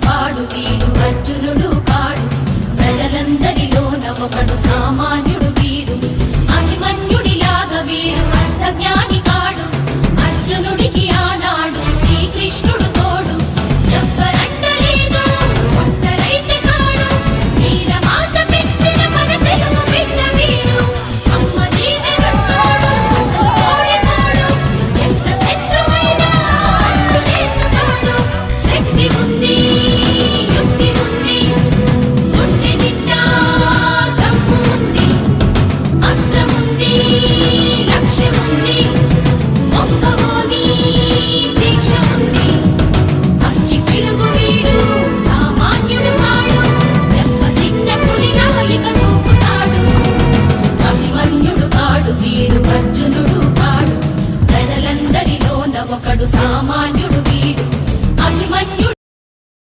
కాడు వీడు అర్జునుడు కాడు ప్రజలందరిలోన ఒకడు సామాన్యుడు వీడు అభిమన్యుడిలాగా వీడు అర్థజ్ఞాని కాడు అర్జునుడికి ఆనాడు శ్రీకృష్ణుడు తోడు ఎవ్వరంటలేదు ఒంటరైతే కాడు వీరమాత పెంచిన మన తెలుగు బిడ్డ వీడు అమ్మ దీవెనతోడు అసలు ఓడిపోడు ఎంత శత్రువైనా అంతు తీర్చుతాడు శక్తి